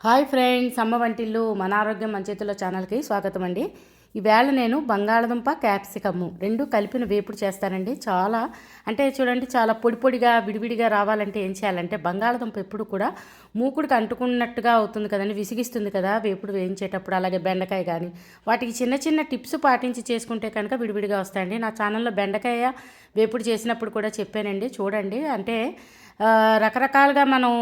Hi friends, అమ్మ వంటిల్లు మన ఆరోగ్యం మన చేతుల్లో ఛానల్కి స్వాగతం అండి. ఈవేళ నేను బంగాళదుంప క్యాప్సికమ్ రెండు కలిపిన వేపుడు చేస్తానండి. చూడండి, చాలా పొడి పొడిగా విడివిడిగా రావాలంటే ఏం చేయాలంటే, బంగాళదుంప ఎప్పుడు కూడా మూకుడికి అంటుకున్నట్టుగా అవుతుంది కదండి, విసిగిస్తుంది కదా వేపుడు వేయించేటప్పుడు. అలాగే బెండకాయ కానీ వాటికి చిన్న చిన్న టిప్స్ పాటించి చేసుకుంటే కనుక విడివిడిగా వస్తాయండి. నా ఛానల్లో బెండకాయ వేపుడు చేసినప్పుడు కూడా చెప్పానండి, చూడండి. రకరకాలుగా మనం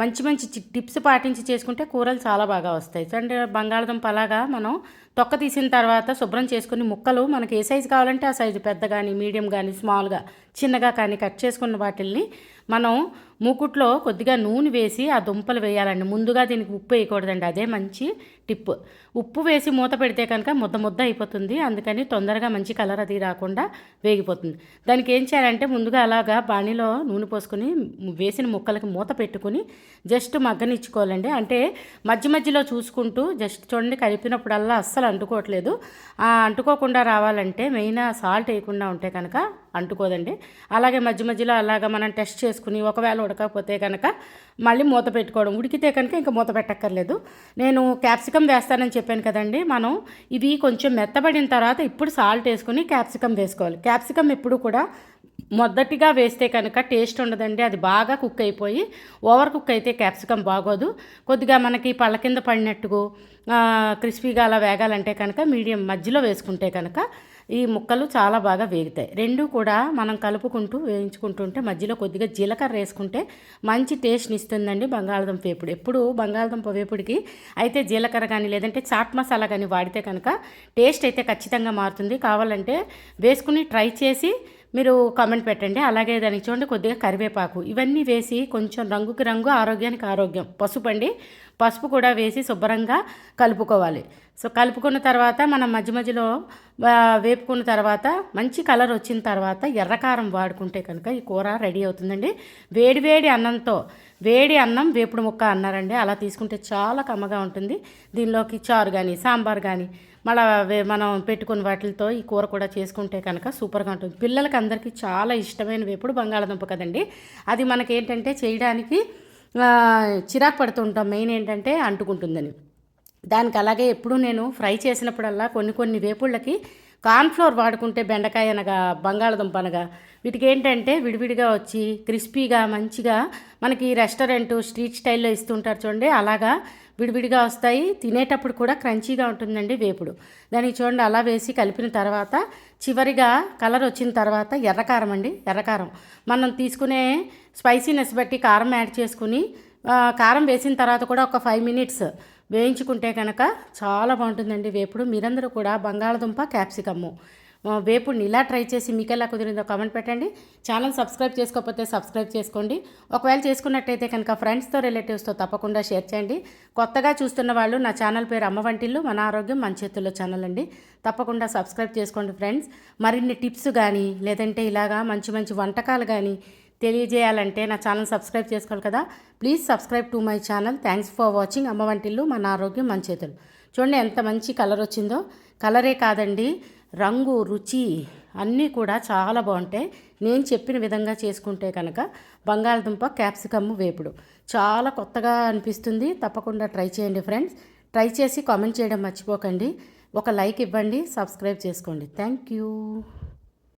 మంచి మంచి టిప్స్ పాటించి చేసుకుంటే కూరలు చాలా బాగా వస్తాయి. అంటే బంగాళదుంప అలాగా మనం తొక్క తీసిన తర్వాత శుభ్రం చేసుకుని ముక్కలు మనకి ఏ సైజు కావాలంటే ఆ సైజు, పెద్ద కానీ మీడియం కానీ స్మాల్గా చిన్నగా కానీ కట్ చేసుకున్న వాటిల్ని మనం మూకుట్లో కొద్దిగా నూనె వేసి ఆ దుంపలు వేయాలండి. ముందుగా దీనికి ఉప్పు వేయకూడదండి, అదే మంచి టిప్. ఉప్పు వేసి మూత పెడితే కనుక ముద్ద ముద్ద అయిపోతుంది, అందుకని తొందరగా మంచి కలర్ అది రాకుండా వేగిపోతుంది. దానికి ఏం చేయాలంటే, ముందుగా అలాగా బాణీలో నూనె పోసుకొని వేసిన ముక్కలకి మూత పెట్టుకుని జస్ట్ మగ్గనిచ్చుకోవాలండి. అంటే మధ్య మధ్యలో చూసుకుంటూ జస్ట్ చూడండి, కలిపినప్పుడల్లా అస్సలు అంటుకోవట్లేదు. అంటుకోకుండా రావాలంటే మెయిన్ సాల్ట్ వేయకుండా ఉంటే కనుక అంటుకోదండి. అలాగే మధ్య మధ్యలో అలాగా మనం టెస్ట్ చేసుకుని ఒకవేళ ఉడకపోతే కనుక మళ్ళీ మూత పెట్టుకోవడం. ఉడికితే కనుక ఇంకా మూత పెట్టక్కర్లేదు. నేను క్యాప్సికమ్ వేస్తానని చెప్పాను కదండి, మనం ఇవి కొంచెం మెత్తబడిన తర్వాత ఇప్పుడు సాల్ట్ వేసుకుని క్యాప్సికమ్ వేసుకోవాలి. క్యాప్సికమ్ ఎప్పుడు కూడా మొదటిగా వేస్తే కనుక టేస్ట్ ఉండదండి, అది బాగా కుక్ అయిపోయి ఓవర్ కుక్ అయితే క్యాప్సికమ్ బాగోదు. కొద్దిగా మనకి పళ్ళ కింద పడినట్టుగా క్రిస్పీగా అలా వేగాలంటే కనుక మీడియం మధ్యలో వేసుకుంటే కనుక ఈ ముక్కలు చాలా బాగా వేగుతాయి. రెండు కూడా మనం కలుపుకుంటూ వేయించుకుంటుంటే మధ్యలో కొద్దిగా జీలకర్ర వేసుకుంటే మంచి టేస్ట్ని ఇస్తుందండి బంగాళదుంప వేపుడు. ఎప్పుడు బంగాళదుంప వేపుడికి అయితే జీలకర్ర కానీ లేదంటే చాట్ మసాలా కానీ వాడితే కనుక టేస్ట్ అయితే ఖచ్చితంగా మారుతుంది. కావాలంటే వేసుకుని ట్రై చేసి మీరు కామెంట్ పెట్టండి. అలాగే దానికి చూడండి కొద్దిగా కరివేపాకు, ఇవన్నీ వేసి కొంచెం రంగుకి రంగు ఆరోగ్యానికి ఆరోగ్యం. పసుపు కూడా వేసి శుభ్రంగా కలుపుకోవాలి. సో కలుపుకున్న తర్వాత మనం మధ్య మధ్యలో వేపుకున్న తర్వాత మంచి కలర్ వచ్చిన తర్వాత ఎర్రకారం వాడుకుంటే కనుక ఈ కూర రెడీ అవుతుందండి. వేడి అన్నం వేపుడు ముక్క అన్నారండి, అలా తీసుకుంటే చాలా కమ్మగా ఉంటుంది. దీనిలోకి చారు కానీ సాంబార్ కానీ మళ్ళీ మనం పెట్టుకున్న వాటితో ఈ కూర కూడా చేసుకుంటే కనుక సూపర్గా ఉంటుంది. పిల్లలకి అందరికీ చాలా ఇష్టమైన వేపుడు బంగాళదుంప కదండి. అది మనకేంటంటే చేయడానికి చిరాకు పడుతుంటాం, మెయిన్ ఏంటంటే అంటుకుంటుందని. దానికి అలాగే ఎప్పుడు నేను ఫ్రై చేసినప్పుడల్లా కొన్ని వేపుళ్ళకి కార్న్ఫ్లోర్ వాడుకుంటే, బెండకాయ అనగా బంగాళదుంప అనగా వీటికి ఏంటంటే విడివిడిగా వచ్చి క్రిస్పీగా మంచిగా మనకి రెస్టారెంట్ స్ట్రీట్ స్టైల్లో ఇస్తుంటారు చూడండి, అలాగా విడివిడిగా వస్తాయి. తినేటప్పుడు కూడా క్రంచీగా ఉంటుందండి వేపుడు. దానికి చూడండి అలా వేసి కలిపిన తర్వాత చివరిగా కలర్ వచ్చిన తర్వాత ఎర్రకారం మనం తీసుకునే స్పైసీనెస్ బట్టి కారం యాడ్ చేసుకుని కారం వేసిన తర్వాత కూడా ఒక 5 minutes వేయించుకుంటే కనుక చాలా బాగుంటుందండి వేపుడు. మీరందరూ కూడా బంగాళదుంప క్యాప్సికమ్ము వేపుడిని ఇలా ట్రై చేసి మీకు ఎలా కుదిరిందో కామెంట్ పెట్టండి. ఛానల్ సబ్స్క్రైబ్ చేసుకోకపోతే సబ్స్క్రైబ్ చేసుకోండి. ఒకవేళ చేసుకున్నట్టయితే కనుక ఫ్రెండ్స్తో రిలేటివ్స్తో తప్పకుండా షేర్ చేయండి. కొత్తగా చూస్తున్న వాళ్ళు నా ఛానల్ పేరు అమ్మ వంటిల్లు మన ఆరోగ్యం మన చేతుల్లో ఛానల్ అండి, తప్పకుండా సబ్స్క్రైబ్ చేసుకోండి ఫ్రెండ్స్. మరిన్ని టిప్స్ కానీ లేదంటే ఇలాగా మంచి మంచి వంటకాలు కానీ తెలియజేయాలంటే నా ఛానల్ సబ్స్క్రైబ్ చేసుకోవాలి కదా. Please subscribe to my channel. Thanks for watching. అమ్మ వంటిల్లు మన ఆరోగ్యం మన చేతులు. చూడండి ఎంత మంచి కలర్ వచ్చిందో. కలరే కాదండి, రంగు రుచి అన్నీ కూడా చాలా బాగుంటాయి. నేను చెప్పిన విధంగా చేసుకుంటే కనుక బంగాళదుంప క్యాప్సికమ్ వేపుడు చాలా కొత్తగా అనిపిస్తుంది. తప్పకుండా ట్రై చేయండి ఫ్రెండ్స్. ట్రై చేసి కామెంట్ చేయడం మర్చిపోకండి. ఒక లైక్ ఇవ్వండి, సబ్స్క్రైబ్ చేసుకోండి. Thank you.